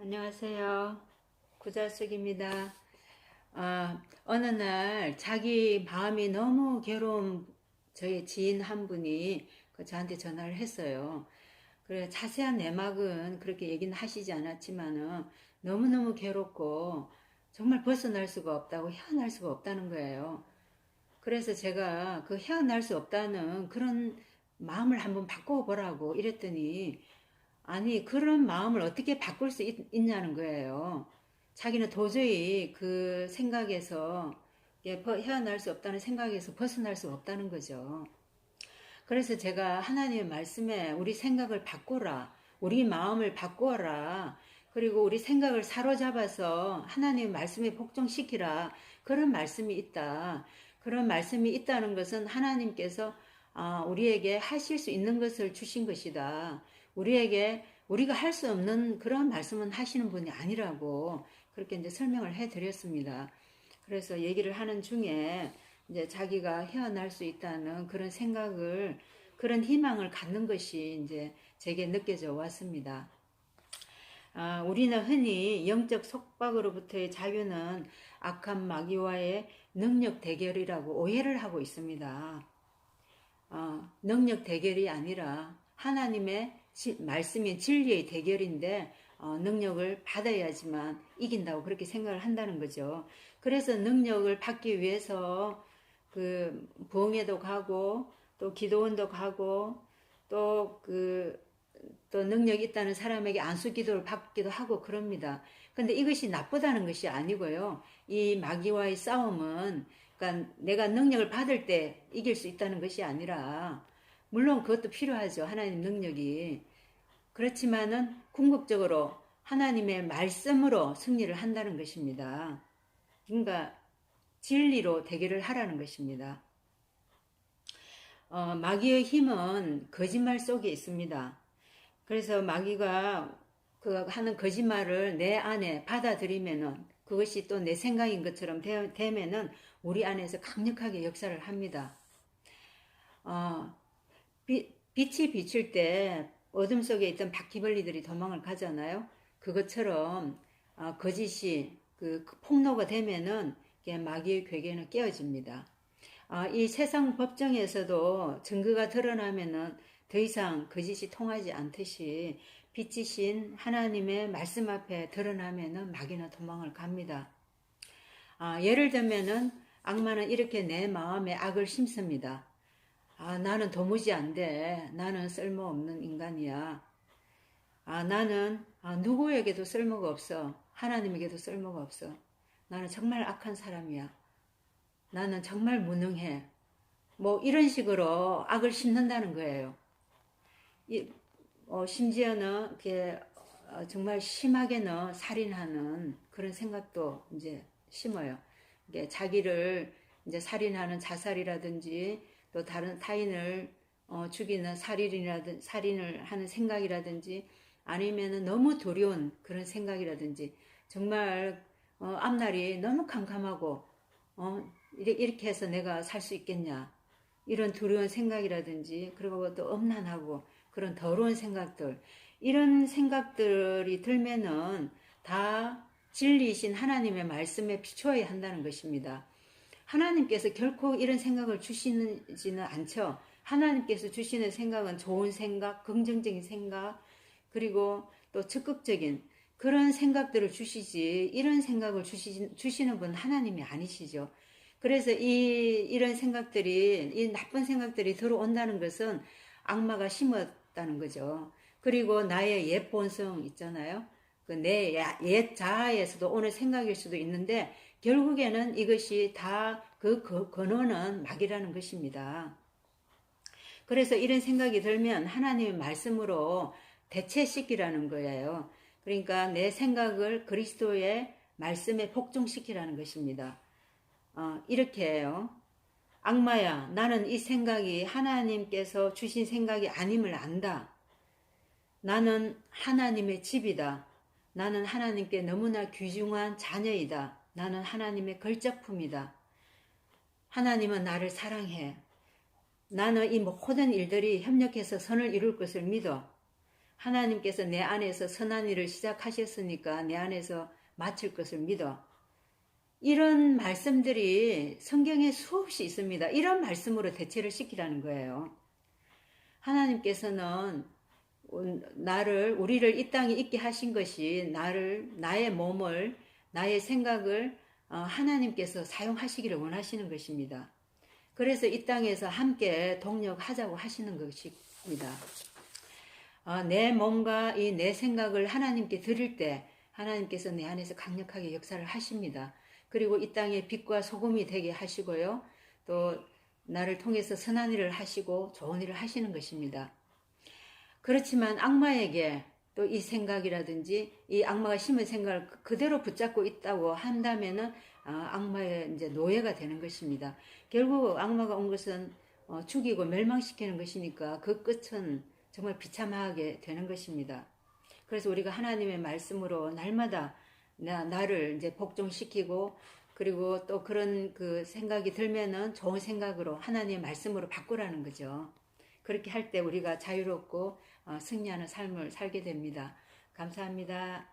안녕하세요. 구자숙입니다. 어느 날 자기 마음이 너무 괴로운 저희 지인 한 분이 저한테 전화를 했어요. 그래, 자세한 내막은 그렇게 얘기는 하시지 않았지만은 너무너무 괴롭고 정말 벗어날 수가 없다고 헤어날 수가 없다는 거예요. 그래서 제가 그 헤어날 수 없다는 그런 마음을 한번 바꿔보라고 이랬더니 아니, 그런 마음을 어떻게 바꿀 수 있냐는 거예요. 자기는 도저히 그 생각에서 헤어날 수 없다는 생각에서 벗어날 수 없다는 거죠. 그래서 제가 하나님의 말씀에 우리 생각을 바꾸라, 우리 마음을 바꾸어라, 그리고 우리 생각을 사로잡아서 하나님의 말씀에 복종시키라, 그런 말씀이 있다. 그런 말씀이 있다는 것은 하나님께서 우리에게 하실 수 있는 것을 주신 것이다. 우리에게 우리가 할 수 없는 그런 말씀은 하시는 분이 아니라고 그렇게 이제 설명을 해 드렸습니다. 그래서 얘기를 하는 중에 이제 자기가 헤어날 수 있다는 그런 생각을, 그런 희망을 갖는 것이 이제 제게 느껴져 왔습니다. 우리는 흔히 영적 속박으로부터의 자유는 악한 마귀와의 능력 대결이라고 오해를 하고 있습니다. 능력 대결이 아니라 하나님의 말씀인 진리의 대결인데 능력을 받아야지만 이긴다고 그렇게 생각을 한다는 거죠. 그래서 능력을 받기 위해서 그 부흥회도 가고 또 기도원도 가고 또 능력이 있다는 사람에게 안수 기도를 받기도 하고 그럽니다. 근데 이것이 나쁘다는 것이 아니고요. 이 마귀와의 싸움은 그러니까 내가 능력을 받을 때 이길 수 있다는 것이 아니라 물론 그것도 필요하죠. 하나님 능력이. 그렇지만은 궁극적으로 하나님의 말씀으로 승리를 한다는 것입니다. 그러니까 진리로 대결을 하라는 것입니다. 마귀의 힘은 거짓말 속에 있습니다. 그래서 마귀가 그 하는 거짓말을 내 안에 받아들이면은 그것이 또 내 생각인 것처럼 되면은 우리 안에서 강력하게 역사를 합니다. 빛이 비칠 때 어둠 속에 있던 바퀴벌레들이 도망을 가잖아요. 그것처럼 거짓이 그 폭로가 되면은 마귀의 괴계는 깨어집니다. 이 세상 법정에서도 증거가 드러나면은 더 이상 거짓이 통하지 않듯이 빛이신 하나님의 말씀 앞에 드러나면은 마귀는 도망을 갑니다. 예를 들면은 악마는 이렇게 내 마음에 악을 심습니다. 나는 도무지 안 돼. 나는 쓸모없는 인간이야. 나는 누구에게도 쓸모가 없어. 하나님에게도 쓸모가 없어. 나는 정말 악한 사람이야. 나는 정말 무능해. 뭐 이런 식으로 악을 심는다는 거예요. 심지어는 정말 심하게는 살인하는 그런 생각도 이제 심어요. 자기를 이제 살인하는 자살이라든지 또 다른 타인을 죽이는 살인을 하는 생각이라든지 아니면은 너무 두려운 그런 생각이라든지 정말 앞날이 너무 캄캄하고 이렇게 해서 내가 살 수 있겠냐 이런 두려운 생각이라든지 그리고 또 엄난하고 그런 더러운 생각들 이런 생각들이 들면은 다 진리이신 하나님의 말씀에 비추어야 한다는 것입니다. 하나님께서 결코 이런 생각을 주시지는 않죠. 하나님께서 주시는 생각은 좋은 생각, 긍정적인 생각, 그리고 또 적극적인 그런 생각들을 주시지 이런 생각을 주시는 분 하나님이 아니시죠. 그래서 이런 생각들이 이 나쁜 생각들이 들어온다는 것은 악마가 심었다는 거죠. 그리고 나의 옛 본성 있잖아요. 그 내 옛 자아에서도 오는 생각일 수도 있는데 결국에는 이것이 다 그 근원은 마귀라는 것입니다. 그래서 이런 생각이 들면 하나님의 말씀으로 대체시키라는 거예요. 그러니까 내 생각을 그리스도의 말씀에 복종시키라는 것입니다. 이렇게 해요. 악마야, 나는 이 생각이 하나님께서 주신 생각이 아님을 안다. 나는 하나님의 집이다. 나는 하나님께 너무나 귀중한 자녀이다. 나는 하나님의 걸작품이다. 하나님은 나를 사랑해. 나는 이 모든 일들이 협력해서 선을 이룰 것을 믿어. 하나님께서 내 안에서 선한 일을 시작하셨으니까 내 안에서 마칠 것을 믿어. 이런 말씀들이 성경에 수없이 있습니다. 이런 말씀으로 대체를 시키라는 거예요. 하나님께서는 우리를 이 땅에 있게 하신 것이 나의 몸을, 나의 생각을 하나님께서 사용하시기를 원하시는 것입니다. 그래서 이 땅에서 함께 동력하자고 하시는 것입니다. 내 몸과 이 내 생각을 하나님께 드릴 때 하나님께서 내 안에서 강력하게 역사를 하십니다. 그리고 이 땅에 빛과 소금이 되게 하시고요. 또 나를 통해서 선한 일을 하시고 좋은 일을 하시는 것입니다. 그렇지만 악마에게 또 이 생각이라든지 이 악마가 심은 생각을 그대로 붙잡고 있다고 한다면은 악마의 이제 노예가 되는 것입니다. 결국 악마가 온 것은 죽이고 멸망시키는 것이니까 그 끝은 정말 비참하게 되는 것입니다. 그래서 우리가 하나님의 말씀으로 날마다 나를 이제 복종시키고 그리고 또 그런 그 생각이 들면은 좋은 생각으로 하나님의 말씀으로 바꾸라는 거죠. 그렇게 할 때 우리가 자유롭고 승리하는 삶을 살게 됩니다. 감사합니다.